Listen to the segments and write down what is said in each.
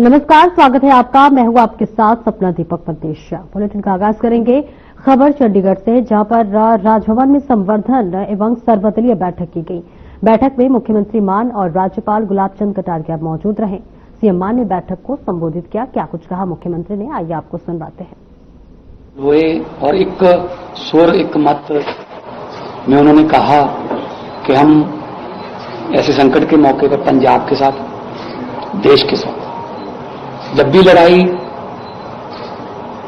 नमस्कार, स्वागत है आपका। मैं हूं आपके साथ सपना दीपक परदेशिया। बुलेटिन का आगाज करेंगे खबर चंडीगढ़ से, जहां पर राजभवन में संवर्धन एवं सर्वदलीय बैठक की गई। बैठक में मुख्यमंत्री मान और राज्यपाल गुलाब चंद कटारिया मौजूद रहे। सीएम मान ने बैठक को संबोधित किया। क्या कुछ कहा मुख्यमंत्री ने, आइए आपको सुनवाते हैं। हुए और एक स्वर एक मत में उन्होंने कहा कि हम ऐसे संकट के मौके पर पंजाब के साथ, देश के साथ, जब भी लड़ाई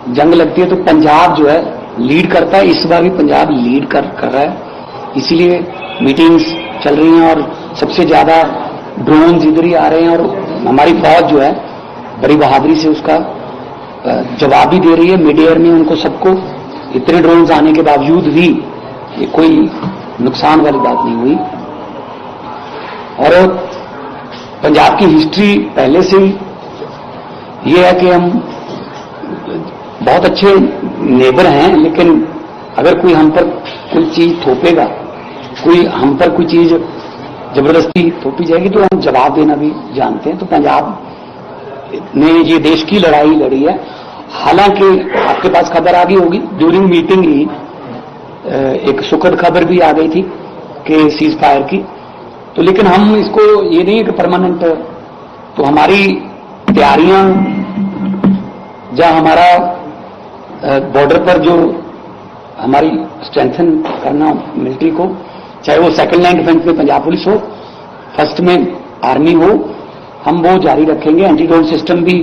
जंग लगती है तो पंजाब जो है लीड करता है। इस बार भी पंजाब लीड कर रहा है, इसीलिए मीटिंग्स चल रही हैं और सबसे ज्यादा ड्रोन्स इधर ही आ रहे हैं और हमारी फौज जो है बड़ी बहादुरी से उसका जवाब भी दे रही है। मिड एयर में उनको सबको इतने ड्रोन्स आने के बावजूद भी ये कोई नुकसान वाली बात नहीं हुई। और पंजाब की हिस्ट्री पहले से ही ये है कि हम बहुत अच्छे नेबर हैं, लेकिन अगर कोई हम पर कोई चीज थोपेगा, कोई हम पर कोई चीज जबरदस्ती थोपी जाएगी तो हम जवाब देना भी जानते हैं। तो पंजाब ने ये देश की लड़ाई लड़ी है। हालांकि आपके पास खबर आ गई होगी, ड्यूरिंग मीटिंग ही एक सुखद खबर भी आ गई थी कि सीज फायर की। तो लेकिन हम इसको ये नहीं है कि परमानेंट, तो हमारी तैयारियां जहां हमारा बॉर्डर पर जो हमारी स्ट्रेंथन करना मिलिट्री को, चाहे वो सेकंड लाइन डिफेंस में पंजाब पुलिस हो, फर्स्ट में आर्मी हो, हम वो जारी रखेंगे। एंटी ड्रोन सिस्टम भी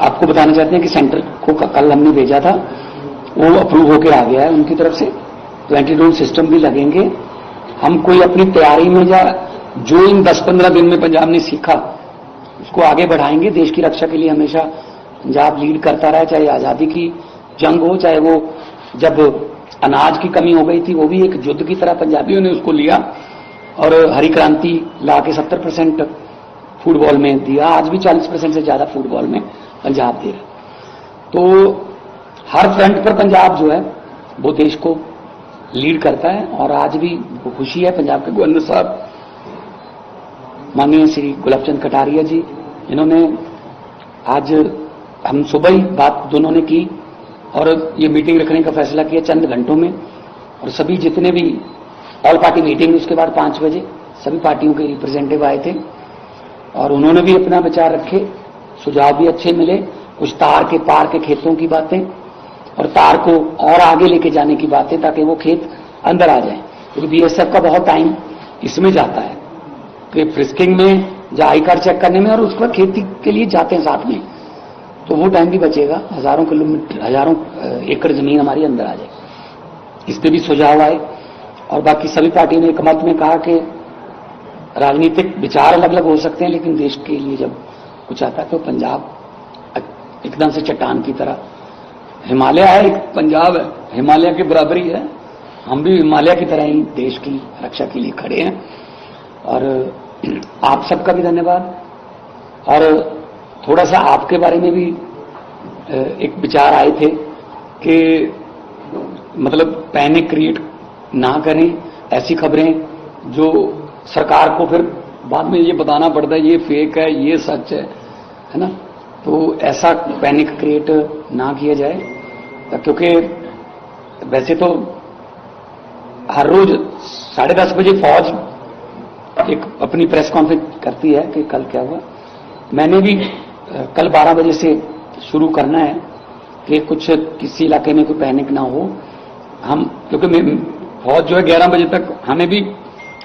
आपको बताना चाहते हैं कि सेंटर को कल हमने भेजा था, वो अप्रूव होकर आ गया है उनकी तरफ से। तो एंटी ड्रोन सिस्टम भी लगेंगे। हम कोई अपनी तैयारी में या जो इन 10-15 दिन में पंजाब ने सीखा उसको आगे बढ़ाएंगे। देश की रक्षा के लिए हमेशा पंजाब लीड करता रहा, चाहे आजादी की जंग हो, चाहे वो जब अनाज की कमी हो गई थी वो भी एक युद्ध की तरह पंजाबियों ने उसको लिया और हरी क्रांति ला के 70% फुटबॉल में दिया। आज भी 40% से ज्यादा फुटबॉल में पंजाब दे रहा। तो हर फ्रंट पर पंजाब जो है वो देश को लीड करता है और आज भी वो खुशी है। पंजाब के गवर्नर साहब माननीय श्री गुलाब चंद कटारिया जी, इन्होंने आज हम सुबह ही बात दोनों ने की और ये मीटिंग रखने का फैसला किया चंद घंटों में। और सभी जितने भी ऑल पार्टी मीटिंग, उसके बाद 5 बजे सभी पार्टियों के रिप्रेजेंटेटिव आए थे और उन्होंने भी अपना विचार रखे, सुझाव भी अच्छे मिले। कुछ तार के पार के खेतों की बातें और तार को और आगे लेके जाने की बातें, ताकि वो खेत अंदर आ जाए, क्योंकि बीएसएफ का बहुत टाइम इसमें जाता है कि फ्रिस्किंग में या आई कार्ड चेक करने में, और उसके बाद खेती के लिए जाते हैं साथ में, तो वो टाइम भी बचेगा। हजारों किलोमीटर, हजारों एकड़ जमीन हमारी अंदर आ जाएगी। इस पे भी सुझाव आए और बाकी सभी पार्टियों ने एक मत में कहा कि राजनीतिक विचार अलग अलग हो सकते हैं, लेकिन देश के लिए जब कुछ आता है तो पंजाब एकदम से चट्टान की तरह, हिमालय है, एक पंजाब है, हिमालय के बराबरी है। हम भी हिमालय की तरह ही देश की रक्षा के लिए खड़े हैं। और आप सबका भी धन्यवाद। और थोड़ा सा आपके बारे में भी एक विचार आए थे कि मतलब पैनिक क्रिएट ना करें, ऐसी खबरें जो सरकार को फिर बाद में ये बताना पड़ता है ये फेक है, ये सच है ना। तो ऐसा पैनिक क्रिएट ना किया जाए, क्योंकि वैसे तो हर रोज 10:30 बजे फौज एक अपनी प्रेस कॉन्फ्रेंस करती है कि कल क्या हुआ। मैंने भी कल 12 बजे से शुरू करना है कि कुछ किसी इलाके में कोई पैनिक ना हो। हम क्योंकि फौज जो है 11 बजे तक हमें भी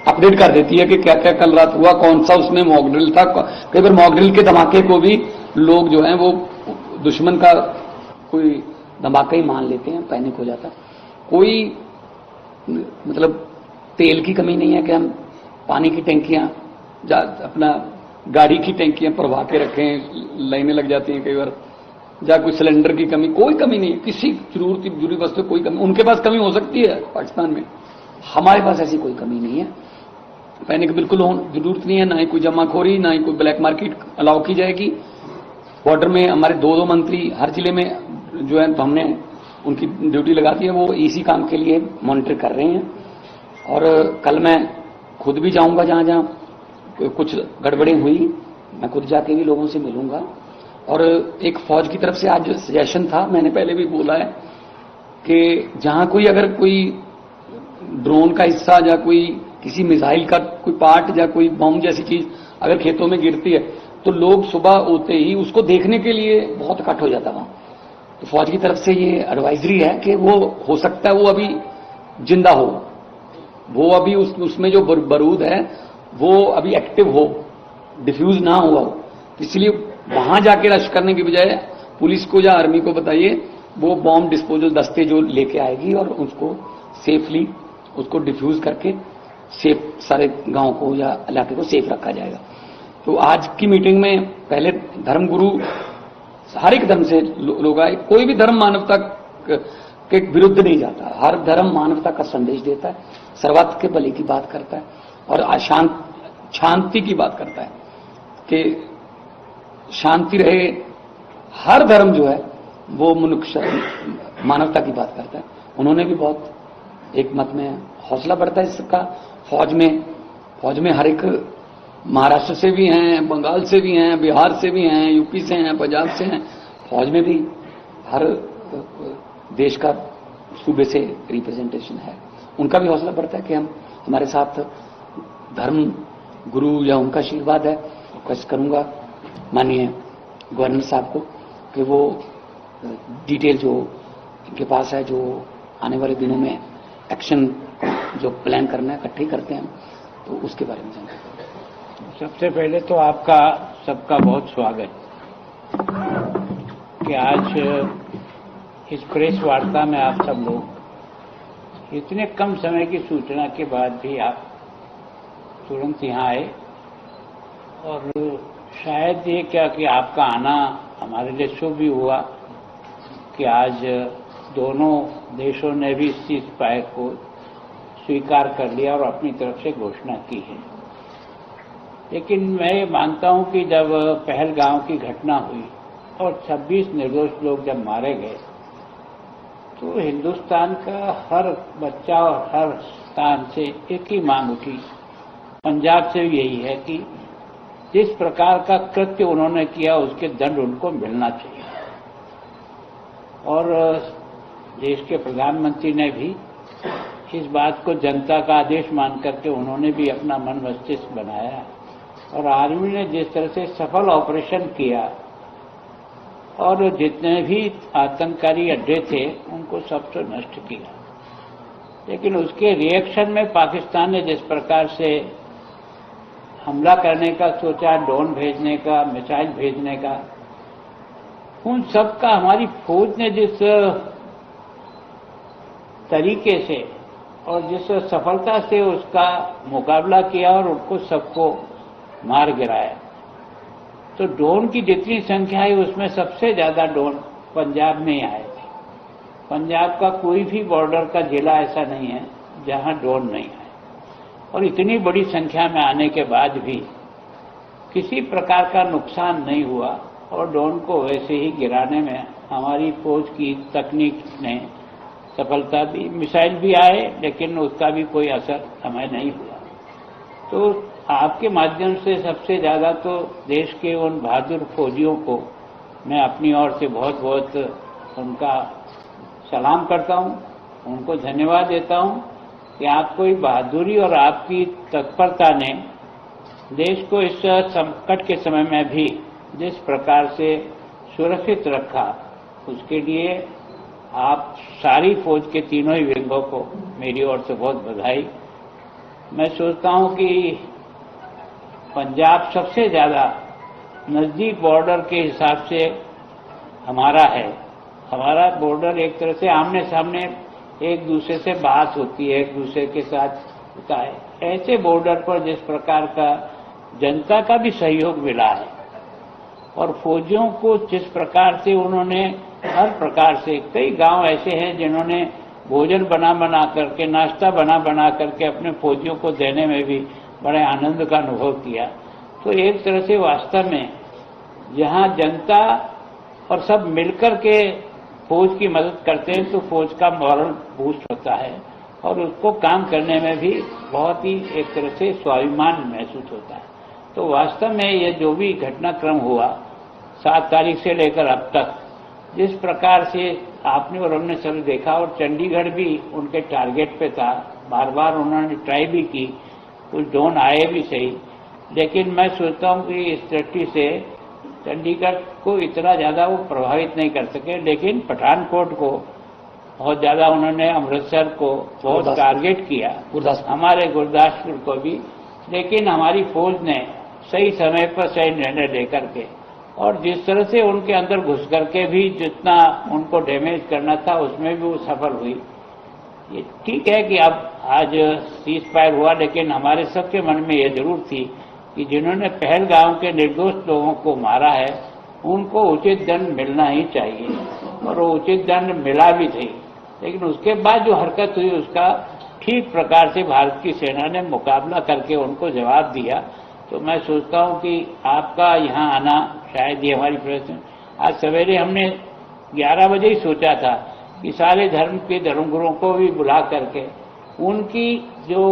अपडेट कर देती है कि क्या क्या कल रात हुआ, कौन सा उसमें मॉक ड्रिल था। कई बार मॉक ड्रिल के धमाके को भी लोग जो हैं वो दुश्मन का कोई धमाका ही मान लेते हैं, पैनिक हो जाता। कोई मतलब तेल की कमी नहीं है कि हम पानी की टैंकियां अपना गाड़ी की टैंकियां भरवा के रखें, लाइनें लग जाती हैं कई बार, या कोई सिलेंडर की कमी, कोई कमी नहीं है। किसी जरूरी वस्तु कोई कमी, उनके पास कमी हो सकती है पाकिस्तान में, हमारे पास ऐसी कोई कमी नहीं है। पैनिक बिल्कुल जरूरत नहीं है, ना ही कोई जमाखोरी, ना ही कोई ब्लैक मार्केट अलाउ की जाएगी। बॉर्डर में हमारे 2 मंत्री हर जिले में जो है, तो हमने उनकी ड्यूटी लगा दी है, वो इसी काम के लिए मॉनिटर कर रहे हैं। और कल मैं खुद भी जाऊंगा जहां जहां कुछ गड़बड़ी हुई मैं खुद जाके भी लोगों से मिलूंगा। और एक फौज की तरफ से आज सजेशन था, मैंने पहले भी बोला है कि जहां कोई अगर कोई ड्रोन का हिस्सा या कोई किसी मिसाइल का कोई पार्ट या कोई बम जैसी चीज अगर खेतों में गिरती है तो लोग सुबह होते ही उसको देखने के लिए बहुत इकट्ठ हो जाता वहां। तो फौज की तरफ से ये एडवाइजरी है कि वो हो सकता है वो अभी जिंदा हो, वो अभी उसमें जो बारूद है वो अभी एक्टिव हो, डिफ्यूज ना हुआ हो। इसलिए वहां जाके रश करने की बजाय पुलिस को या आर्मी को बताइए, वो बॉम्ब डिस्पोजल दस्ते जो लेके आएगी और उसको सेफली उसको डिफ्यूज करके सेफ सारे गांव को या इलाके को सेफ रखा जाएगा। तो आज की मीटिंग में पहले धर्मगुरु हर एक धर्म से लोग आए, कोई भी धर्म मानवता के विरुद्ध नहीं जाता, हर धर्म मानवता का संदेश देता है, सर्वत्र के भले की बात करता है और शांति की बात करता है कि शांति रहे। हर धर्म जो है वो मनुष्य मानवता की बात करता है। उन्होंने भी बहुत एक मत में हौसला बढ़ता है इसका। फौज में हर एक महाराष्ट्र से भी हैं, बंगाल से भी हैं, बिहार से भी हैं, यूपी से हैं, पंजाब से हैं। फौज में भी हर देश का सूबे से रिप्रेजेंटेशन है। उनका भी हौसला बढ़ता है कि हमारे साथ धर्म गुरु या उनका आशीर्वाद है। रिक्वेस्ट करूंगा माननीय गवर्नर साहब को कि वो डिटेल जो इनके पास है, जो आने वाले दिनों में एक्शन जो प्लान करना है इकट्ठे करते हैं, तो उसके बारे में जानते हैं। सबसे पहले तो आपका सबका बहुत स्वागत कि आज इस प्रेस वार्ता में आप सब लोग इतने कम समय की सूचना के बाद भी आप तुरंत यहाँ आए। और शायद ये क्या कि आपका आना हमारे लिए शुभ भी हुआ कि आज दोनों देशों ने भी इस चीज को स्वीकार कर लिया और अपनी तरफ से घोषणा की है। लेकिन मैं ये मानता हूं कि जब पहलगांव की घटना हुई और 26 निर्दोष लोग जब मारे गए तो हिंदुस्तान का हर बच्चा और हर स्थान से एक ही मांग उठी, पंजाब से यही है कि जिस प्रकार का कृत्य उन्होंने किया उसके दंड उनको मिलना चाहिए। और देश के प्रधानमंत्री ने भी इस बात को जनता का आदेश मान करके उन्होंने भी अपना मन मस्तिष्क बनाया और आर्मी ने जिस तरह से सफल ऑपरेशन किया और जितने भी आतंककारी अड्डे थे उनको सबसे नष्ट किया। लेकिन उसके रिएक्शन में पाकिस्तान ने जिस प्रकार से हमला करने का सोचा, ड्रोन भेजने का, मिसाइल भेजने का, उन सब का हमारी फौज ने जिस तरीके से और जिस सफलता से उसका मुकाबला किया और उनको सबको मार गिराया। तो ड्रोन की जितनी संख्या है उसमें सबसे ज्यादा ड्रोन पंजाब में ही आए थे। पंजाब का कोई भी बॉर्डर का जिला ऐसा नहीं है जहां ड्रोन नहीं आए। और इतनी बड़ी संख्या में आने के बाद भी किसी प्रकार का नुकसान नहीं हुआ और ड्रोन को वैसे ही गिराने में हमारी फौज की तकनीक ने सफलता दी। मिसाइल भी आए लेकिन उसका भी कोई असर हमें नहीं हुआ। तो आपके माध्यम से सबसे ज्यादा तो देश के उन बहादुर फौजियों को मैं अपनी ओर से बहुत बहुत उनका सलाम करता हूं, उनको धन्यवाद देता हूं कि आपकी बहादुरी और आपकी तत्परता ने देश को इस संकट के समय में भी जिस प्रकार से सुरक्षित रखा, उसके लिए आप सारी फौज के तीनों ही विंगों को मेरी ओर से बहुत बधाई। मैं सोचता हूं कि पंजाब सबसे ज्यादा नजदीक बॉर्डर के हिसाब से हमारा है। हमारा बॉर्डर एक तरह से आमने सामने एक दूसरे से बात होती है, एक दूसरे के साथ होता है। ऐसे बॉर्डर पर जिस प्रकार का जनता का भी सहयोग मिला है और फौजियों को जिस प्रकार से उन्होंने हर प्रकार से, कई गांव ऐसे हैं जिन्होंने भोजन बना करके, नाश्ता बना करके अपने फौजियों को देने में भी बड़े आनंद का अनुभव किया। तो एक तरह से वास्तव में जहां जनता और सब मिलकर के फौज की मदद करते हैं तो फौज का मॉरल बूस्ट होता है और उसको काम करने में भी बहुत ही एक तरह से स्वाभिमान महसूस होता है। तो वास्तव में ये जो भी घटनाक्रम हुआ 7 तारीख से लेकर अब तक, जिस प्रकार से आपने और हमने सब देखा, और चंडीगढ़ भी उनके टारगेट पे था, बार बार उन्होंने ट्राई भी की, कुछ ड्रोन आए भी सही, लेकिन मैं सोचता हूं कि इस दृष्टि से चंडीगढ़ को इतना ज़्यादा वो प्रभावित नहीं कर सके, लेकिन पठानकोट को बहुत ज़्यादा उन्होंने, अमृतसर को बहुत टारगेट किया, हमारे गुरदासपुर को भी, लेकिन हमारी फौज ने सही समय पर सही निर्णय लेकर के, और जिस तरह से उनके अंदर घुस करके भी जितना उनको डैमेज करना था उसमें भी वो सफल हुई। ये ठीक है कि अब आज सीज फायर हुआ, लेकिन हमारे सबके मन में ये जरूर थी कि जिन्होंने पहलगाम के निर्दोष लोगों को मारा है उनको उचित दंड मिलना ही चाहिए, और वो उचित दंड मिला भी थी। लेकिन उसके बाद जो हरकत हुई उसका ठीक प्रकार से भारत की सेना ने मुकाबला करके उनको जवाब दिया। तो मैं सोचता हूं कि आपका यहाँ आना, शायद ये हमारी प्रश्न, आज सवेरे हमने 11 बजे ही सोचा था कि सारे धर्म के धर्मगुरुओं को भी बुला करके उनकी जो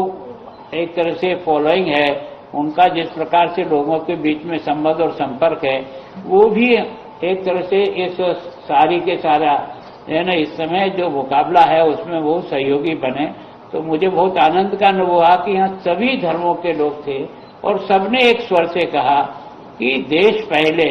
एक तरह से फॉलोइंग है, उनका जिस प्रकार से लोगों के बीच में संबंध और संपर्क है, वो भी एक तरह से इस सारी के सारा है ना, इस समय जो मुकाबला है उसमें वो सहयोगी बने। तो मुझे बहुत आनंद का अनुभव हुआ कि यहाँ सभी धर्मों के लोग थे और सबने एक स्वर से कहा कि देश पहले,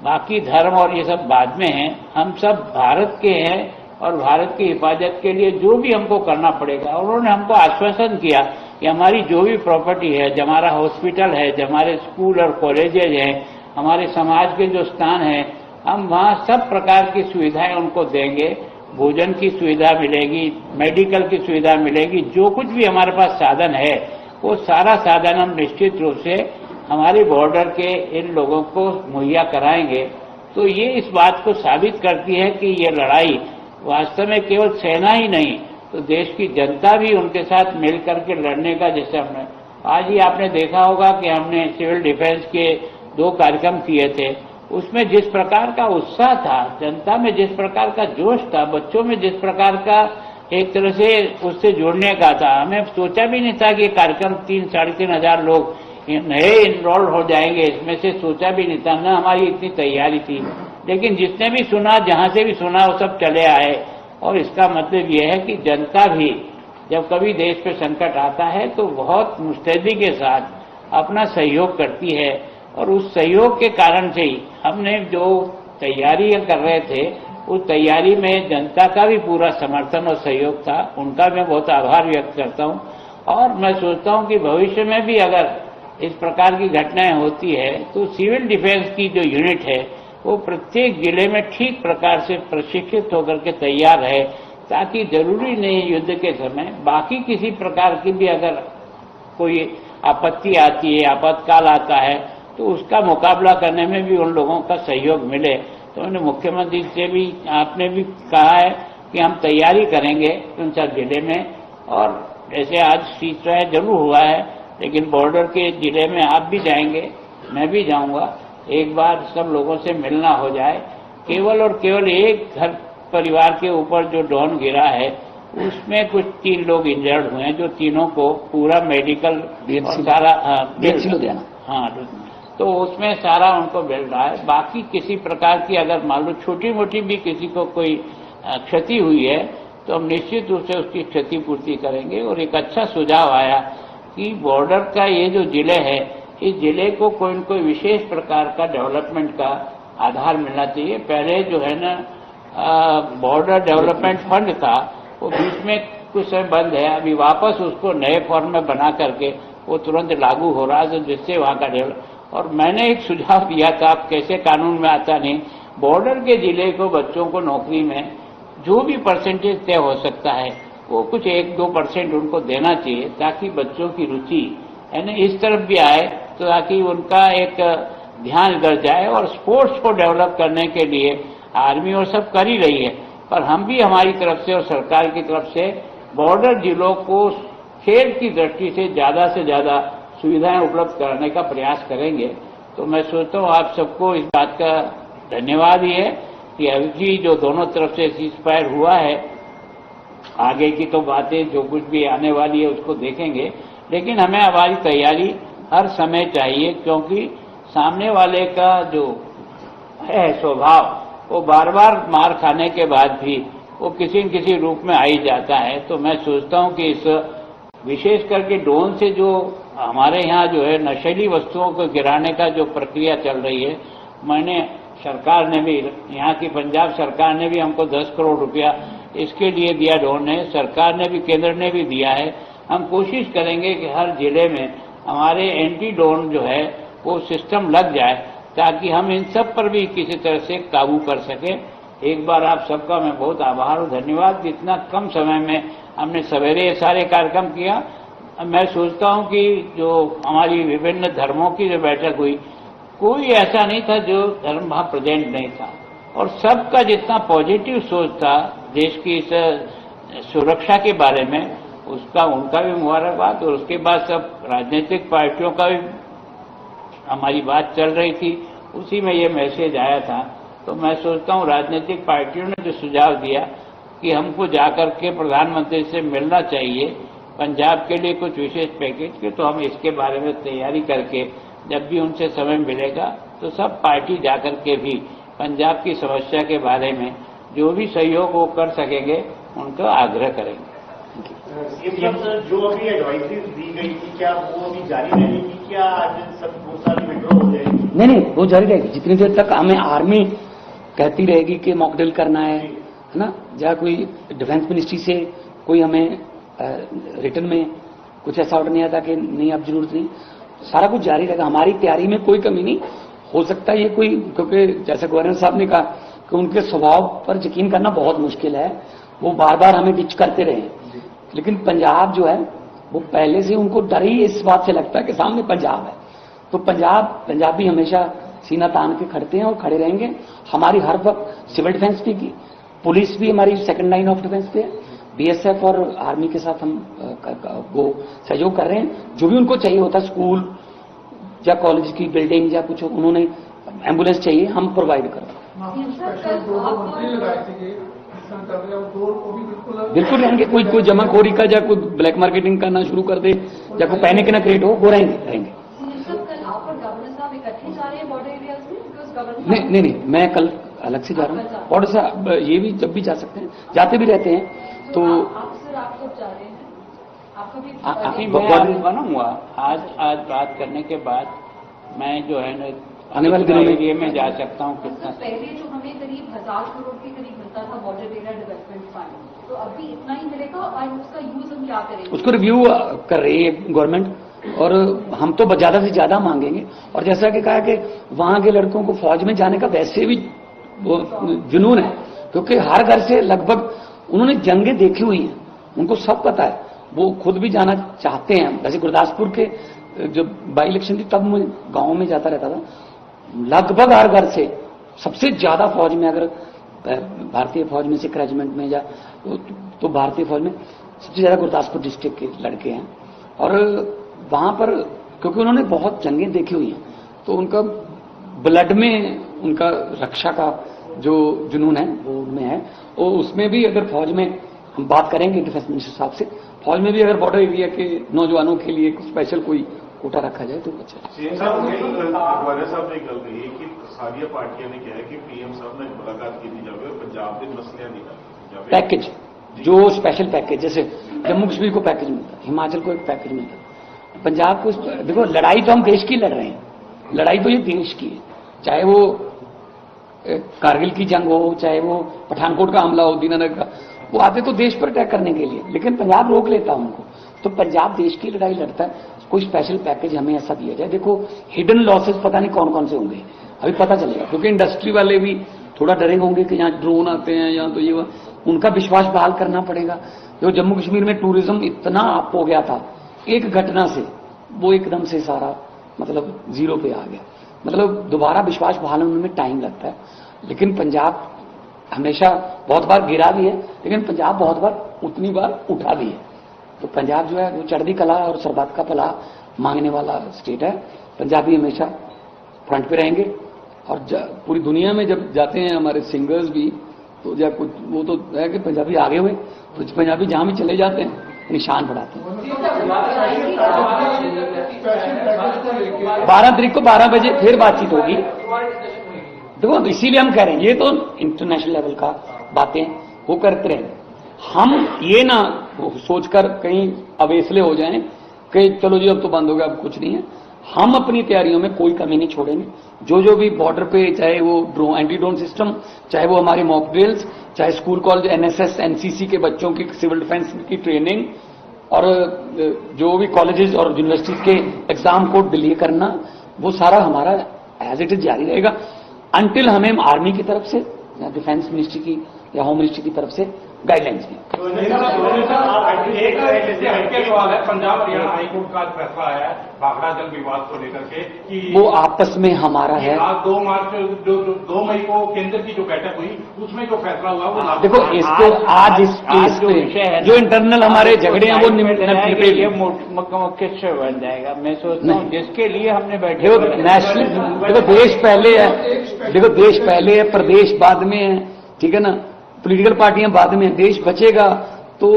बाकी धर्म और ये सब बाद में हैं, हम सब भारत के हैं और भारत की हिफाजत के लिए जो भी हमको करना पड़ेगा। और उन्होंने हमको आश्वासन किया कि हमारी जो भी प्रॉपर्टी है, जो हमारा हॉस्पिटल है, जो हमारे स्कूल और कॉलेजेज हैं, हमारे समाज के जो स्थान हैं, हम वहाँ सब प्रकार की सुविधाएं उनको देंगे, भोजन की सुविधा मिलेगी, मेडिकल की सुविधा मिलेगी, जो कुछ भी हमारे पास साधन है वो सारा साधन हम निश्चित रूप से हमारे बॉर्डर के इन लोगों को मुहैया कराएंगे। तो ये इस बात को साबित करती है कि ये लड़ाई वास्तव में केवल सेना ही नहीं, तो देश की जनता भी उनके साथ मिल करके लड़ने का, जैसे हमने आज ही आपने देखा होगा कि हमने सिविल डिफेंस के 2 कार्यक्रम किए थे, उसमें जिस प्रकार का उत्साह था, जनता में जिस प्रकार का जोश था, बच्चों में जिस प्रकार का एक तरह से उससे जुड़ने का था, हमें सोचा भी नहीं था कि कार्यक्रम 3-3.5 हजार लोग नए इनरोल हो जाएंगे, इसमें से सोचा भी नहीं था, न हमारी इतनी तैयारी थी। लेकिन जिसने भी सुना, जहां से भी सुना, वो सब चले आए। और इसका मतलब यह है कि जनता भी जब कभी देश पे संकट आता है तो बहुत मुस्तैदी के साथ अपना सहयोग करती है, और उस सहयोग के कारण से ही हमने जो तैयारियां कर रहे थे उस तैयारी में जनता का भी पूरा समर्थन और सहयोग था। उनका मैं बहुत आभार व्यक्त करता हूं। और मैं सोचता हूं कि भविष्य में भी अगर इस प्रकार की घटनाएं होती है तो सिविल डिफेंस की जो यूनिट है वो प्रत्येक जिले में ठीक प्रकार से प्रशिक्षित होकर के तैयार है, ताकि जरूरी नहीं युद्ध के समय बाकी किसी प्रकार की भी अगर कोई आपत्ति आती है, आपातकाल आता है, तो उसका मुकाबला करने में भी उन लोगों का सहयोग मिले। तो उन्होंने मुख्यमंत्री से भी, आपने भी कहा है कि हम तैयारी करेंगे उन सब जिले में। और जैसे आज सीज फायर जरूर हुआ है, लेकिन बॉर्डर के जिले में आप भी जाएंगे, मैं भी जाऊंगा, एक बार सब लोगों से मिलना हो जाए। केवल और केवल एक घर परिवार के ऊपर जो ड्रोन गिरा है उसमें कुछ 3 लोग इंजर्ड हुए हैं, जो तीनों को पूरा मेडिकल और सारा हाँ, तो उसमें सारा उनको मिल रहा है। बाकी किसी प्रकार की अगर मान लो छोटी मोटी भी किसी को कोई क्षति हुई है तो हम निश्चित रूप से उसकी क्षतिपूर्ति करेंगे। और एक अच्छा सुझाव आया कि बॉर्डर का ये जो जिले है, इस जिले को कोई न कोई विशेष प्रकार का डेवलपमेंट का आधार मिलना चाहिए। पहले जो है ना बॉर्डर डेवलपमेंट फंड था, वो बीच में कुछ समय बंद है, अभी वापस उसको नए फॉर्म में बना करके वो तुरंत लागू हो रहा है, तो जिससे वहाँ का डेवलप। और मैंने एक सुझाव दिया था, आप कैसे कानून में आता नहीं, बॉर्डर के जिले को बच्चों को नौकरी में जो भी परसेंटेज तय हो सकता है वो कुछ 1-2% उनको देना चाहिए, ताकि बच्चों की रुचि यानी इस तरफ भी आए, तो ताकि उनका एक ध्यान इधर जाए। और स्पोर्ट्स को डेवलप करने के लिए आर्मी और सब कर ही रही है, पर हम भी हमारी तरफ से और सरकार की तरफ से बॉर्डर जिलों को खेल की दृष्टि से ज्यादा सुविधाएं उपलब्ध कराने का प्रयास करेंगे। तो मैं सोचता हूँ आप सबको इस बात का धन्यवाद ही है कि अभी जो दोनों तरफ से सीज फायर हुआ है, आगे की तो बातें जो कुछ भी आने वाली है उसको देखेंगे, लेकिन हमें हमारी तैयारी हर समय चाहिए, क्योंकि सामने वाले का जो है स्वभाव, वो बार बार मार खाने के बाद भी वो किसी न किसी रूप में आ ही जाता है। तो मैं सोचता हूं कि इस विशेष करके ड्रोन से जो हमारे यहाँ जो है नशीली वस्तुओं को गिराने का जो प्रक्रिया चल रही है, मैंने सरकार ने भी, यहाँ की पंजाब सरकार ने भी हमको 10 करोड़ रुपया इसके लिए दिया, ड्रोन ने, सरकार ने भी, केंद्र ने भी दिया है। हम कोशिश करेंगे कि हर जिले में हमारे एंटी ड्रोन जो है वो सिस्टम लग जाए, ताकि हम इन सब पर भी किसी तरह से काबू कर सकें। एक बार आप सबका मैं बहुत आभार और धन्यवाद। इतना कम समय में हमने सवेरे ये सारे कार्यक्रम किया। मैं सोचता हूं कि जो हमारी विभिन्न धर्मों की जो बैठक हुई, कोई ऐसा नहीं था जो धर्म वहां प्रेजेंट नहीं था, और सबका जितना पॉजिटिव सोच था देश की इस सुरक्षा के बारे में, उसका उनका भी मुबारकबाद। और उसके बाद सब राजनीतिक पार्टियों का भी हमारी बात चल रही थी, उसी में ये मैसेज आया था। तो मैं सोचता हूं राजनीतिक पार्टियों ने जो सुझाव दिया कि हमको जाकर के प्रधानमंत्री से मिलना चाहिए पंजाब के लिए कुछ विशेष पैकेज के, तो हम इसके बारे में तैयारी करके जब भी उनसे समय मिलेगा तो सब पार्टी जाकर के भी पंजाब की समस्या के बारे में जो भी सहयोग वो कर सकेंगे उनका आग्रह करेंगे। जो अभी एडवाइजरीज दी गई थी, क्या वो अभी जारी रहेगी, क्या आज सब वो सारी विड्रॉ हो जाएगी? नहीं, वो जारी रहेगी जितनी देर तक हमें आर्मी कहती रहेगी कि मॉकड्रिल करना है ना, या कोई डिफेंस मिनिस्ट्री से कोई हमें रिटर्न में कुछ ऐसा ऑर्डर नहीं आता कि नहीं अब जरूरत नहीं, सारा कुछ जारी रहेगा। हमारी तैयारी में कोई कमी नहीं हो सकता ये कोई, क्योंकि जैसे गवर्नर साहब ने कहा कि उनके स्वभाव पर यकीन करना बहुत मुश्किल है, वो बार बार हमें डिच करते रहे। लेकिन पंजाब जो है वो पहले से उनको डर ही इस बात से लगता है कि सामने पंजाब है, तो पंजाबी हमेशा सीना तान के खड़ते हैं और खड़े रहेंगे। हमारी हर वक्त सिविल डिफेंस भी की, पुलिस भी हमारी सेकंड लाइन ऑफ डिफेंस पे है, बीएसएफ और आर्मी के साथ हम वो सहयोग कर रहे हैं। जो भी उनको चाहिए होता है, स्कूल या कॉलेज की बिल्डिंग या कुछ उन्होंने एम्बुलेंस चाहिए, हम प्रोवाइड कर रहे हैं। बिल्कुल रहेंगे। कोई जमाखोरी का या कोई ब्लैक मार्केटिंग करना शुरू कर दे या कोई पैनिक ना क्रिएट हो, वो रहेंगे। नहीं, मैं कल अलग से जा रहा हूँ, और ये भी जब भी जा सकते हैं, जाते भी रहते हैं। तो मैं बनूंगा आज बात करने के बाद मैं जो है ना आने वाले दिनों एरिया में जा सकता हूँ। कितना पहले जो हमें करीब 1000 करोड़ के करीब मिलता था बॉर्डर एरिया डेवलपमेंट फंड, तो अभी इतना ही मिलेगा और उसका यूज हम क्या करेंगे? उसको रिव्यू कर रही है गवर्नमेंट, और हम तो ज्यादा से ज्यादा मांगेंगे। और जैसा कि कहा कि वहां के लड़कों को फौज में जाने का वैसे भी वो जुनून है, क्योंकि हर घर से लगभग उन्होंने जंगें देखी हुई हैं, उनको सब पता है, वो खुद भी जाना चाहते हैं। जैसे गुरदासपुर के जब बाई इलेक्शन थी तब मैं गांव में जाता रहता था, लगभग हर घर से सबसे ज्यादा फौज में, अगर भारतीय फौज में सिख रेजिमेंट में या तो भारतीय फौज में सबसे ज्यादा गुरदासपुर डिस्ट्रिक्ट के लड़के हैं। और वहां पर क्योंकि उन्होंने बहुत जंगें देखी हुई हैं, तो उनका ब्लड में उनका रक्षा का जो जुनून है वो उनमें है। और उसमें भी अगर फौज में हम बात करेंगे डिफेंस मिनिस्टर साहब से, फौज में भी अगर बॉर्डर एरिया के नौजवानों के लिए स्पेशल कोई कोटा रखा जाए तो अच्छा है। गवर्नर साहब ने गल कही कि सारिया पार्टियां ने कहा कि पीएम साहब ने मुलाकात की जाए और पंजाब के मसलियां निकाले पैकेज, जो स्पेशल पैकेज, जैसे जम्मू कश्मीर को पैकेज मिलता है, हिमाचल को एक पैकेज मिलता है, पंजाब को। देखो लड़ाई तो हम देश की लड़ रहे हैं, लड़ाई तो ये देश की है, चाहे वो कारगिल की जंग हो, चाहे वो पठानकोट का हमला हो, दीनानगर का, वो आते तो देश पर अटैक करने के लिए, लेकिन पंजाब रोक लेता उनको। तो पंजाब देश की लड़ाई लड़ता है, कोई स्पेशल पैकेज हमें ऐसा दिया जाए। देखो हिडन लॉसेस पता नहीं कौन कौन से होंगे, अभी पता चलेगा, क्योंकि इंडस्ट्री वाले भी थोड़ा डरे होंगे कि यहाँ ड्रोन आते हैं, यहाँ तो ये, उनका विश्वास बहाल करना पड़ेगा। जो जम्मू कश्मीर में टूरिज्म इतना अप हो गया था एक घटना से, वो एकदम से सारा मतलब जीरो पे आ गया। मतलब दोबारा विश्वास बहाल होने में टाइम लगता है, लेकिन पंजाब हमेशा बहुत बार गिरा भी है, लेकिन पंजाब बहुत बार उतनी बार उठा भी है। तो पंजाब जो है वो चढ़ती कला और सरबत का भला मांगने वाला स्टेट है। पंजाबी हमेशा फ्रंट पे रहेंगे, और पूरी दुनिया में जब जाते हैं हमारे सिंगर्स भी, तो या कुछ वो तो है कि पंजाबी आगे हुए, तो पंजाबी जहां भी चले जाते हैं निशान बढ़ाते हैं। 12 तारीख को 12 बजे फिर बातचीत होगी। देखो इसीलिए हम कह रहे हैं, ये तो इंटरनेशनल लेवल का बातें वो करते रहे, हम ये ना सोचकर कहीं अवेसले हो जाएं कि चलो जी अब तो बंद हो गया, अब कुछ नहीं है। हम अपनी तैयारियों में कोई कमी नहीं छोड़ेंगे। जो भी बॉर्डर पे, चाहे वो एंटी ड्रोन सिस्टम, चाहे वो हमारे मॉक ड्रिल्स, चाहे स्कूल कॉलेज एनएसएस एनसीसी के बच्चों की सिविल डिफेंस की ट्रेनिंग, और जो भी कॉलेजेस और यूनिवर्सिटीज के एग्जाम को डिले करना, वो सारा हमारा एज इट इज जारी रहेगा अनटिल हमें आर्मी की तरफ से या डिफेंस मिनिस्ट्री की या होम मिनिस्ट्री की तरफ से गाइडलाइंस दी। एक सवाल है, पंजाब हरियाणा हाईकोर्ट का फैसला आया है भाखड़ा जल विवाद को लेकर के कि वो आपस में हमारा है। आज 2 मई को केंद्र की जो बैठक हुई उसमें जो फैसला हुआ वो देखो इसको आज इस केस पे जो इंटरनल हमारे झगड़े हैं वो ये मुख्य बन जाएगा। मैं सोचता हूँ जिसके लिए हमने बैठे नेशनल, देखो देश पहले है, देखो देश पहले है, प्रदेश बाद में है, ठीक है ना, पॉलिटिकल पार्टियां बाद में, देश बचेगा तो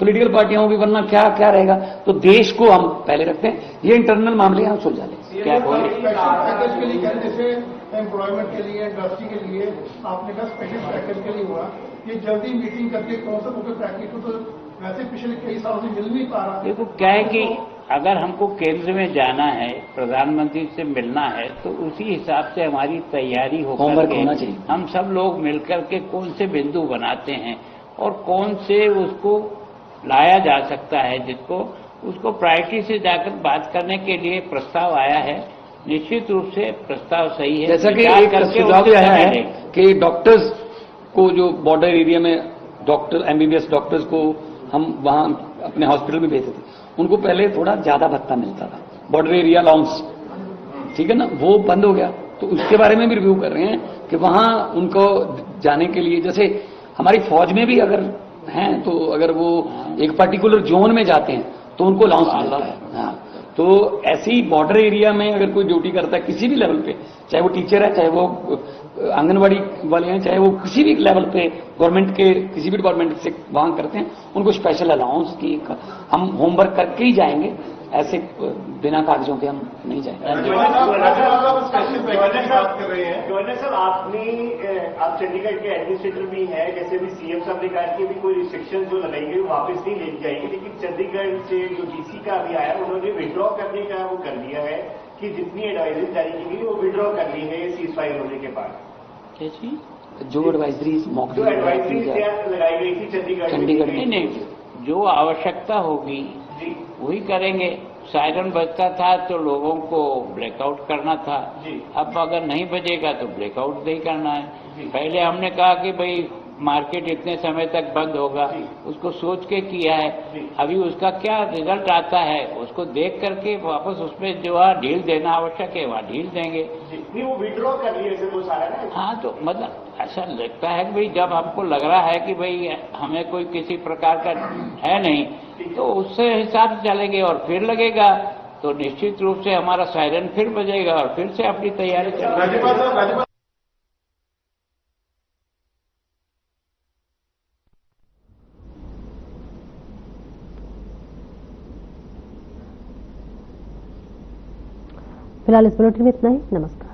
पॉलिटिकल पार्टियां होगी, वरना क्या क्या रहेगा। तो देश को हम पहले रखते हैं, ये इंटरनल मामले हम सुलझा लें। क्या बोले पैकेज के लिए, जैसे एम्प्लॉयमेंट के लिए, इंडस्ट्री के लिए आपने कहा स्पेशल पैकेज के लिए हुआ, ये जल्दी मीटिंग करके कौन सा क्योंकि पैकेज को तो वैसे पिछले कई सालों से मिल नहीं पा रहा। देखो क्या है कि अगर हमको केंद्र में जाना है, प्रधानमंत्री से मिलना है, तो उसी हिसाब से हमारी तैयारी होमवर्क होना चाहिए। हम सब लोग मिलकर के कौन से बिंदु बनाते हैं और कौन से उसको लाया जा सकता है, जिसको उसको प्रायोरिटी से जाकर बात करने के लिए प्रस्ताव आया है। निश्चित रूप से प्रस्ताव सही है। जैसा कि एक सुझाव भी आया है कि डॉक्टर्स को, जो बॉर्डर एरिया में डॉक्टर एमबीबीएस डॉक्टर्स को हम वहां अपने हॉस्पिटल में भेजते थे, उनको पहले थोड़ा ज्यादा भत्ता मिलता था, बॉर्डर एरिया अलाउंस, ठीक है ना, वो बंद हो गया। तो उसके बारे में भी रिव्यू कर रहे हैं कि वहां उनको जाने के लिए, जैसे हमारी फौज में भी अगर हैं तो अगर वो एक पर्टिकुलर जोन में जाते हैं तो उनको अलाउंस मिलता है। हाँ, तो ऐसी बॉर्डर एरिया में अगर कोई ड्यूटी करता है किसी भी लेवल पे, चाहे वो टीचर है, चाहे वो आंगनबाड़ी वाले हैं, चाहे वो किसी भी लेवल पे गवर्नमेंट के किसी भी डिपार्टमेंट से वहां करते हैं, उनको स्पेशल अलाउंस की हम होमवर्क करके ही जाएंगे, ऐसे बिना कागजों के हम नहीं जाएंगे। गवर्नर साहब, आप चंडीगढ़ के एडमिनिस्ट्रेटर भी हैं, जैसे भी सीएम साहब ने कहा कि अभी कोई रिस्ट्रिक्शन जो लगाएंगे वो वापस नहीं ले जाएंगे, लेकिन चंडीगढ़ से जो डीसी का अभी आया उन्होंने विड्रॉ करने का वो कर दिया है कि जितनी एडवाइजरी जारी की गई वो विड्रॉ कर ली है सीज फायर होने के बाद। जो एडवाइजरी लगाई गई थी चंडीगढ़ में, नहीं, जो आवश्यकता होगी वही करेंगे। सायरन बजता था तो लोगों को ब्लैकआउट करना था, अब अगर नहीं बजेगा तो ब्लैकआउट नहीं करना है। पहले हमने कहा कि भाई मार्केट इतने समय तक बंद होगा, उसको सोच के किया है। अभी उसका क्या रिजल्ट आता है उसको देख करके वापस उसमें जो है ढील देना आवश्यक है वहाँ ढील देंगे। नहीं, वो विड्रॉ कर लिए थे वो सारा ना। हाँ, तो मतलब ऐसा लगता है कि भाई जब हमको लग रहा है कि भाई हमें कोई किसी प्रकार का है नहीं, तो उससे हिसाब से चलेंगे और फिर लगेगा तो निश्चित रूप से हमारा सायरन फिर बजेगा और फिर से अपनी तैयारी चलेगी। फिलहाल इस बुलेटिन में इतना ही। नमस्कार।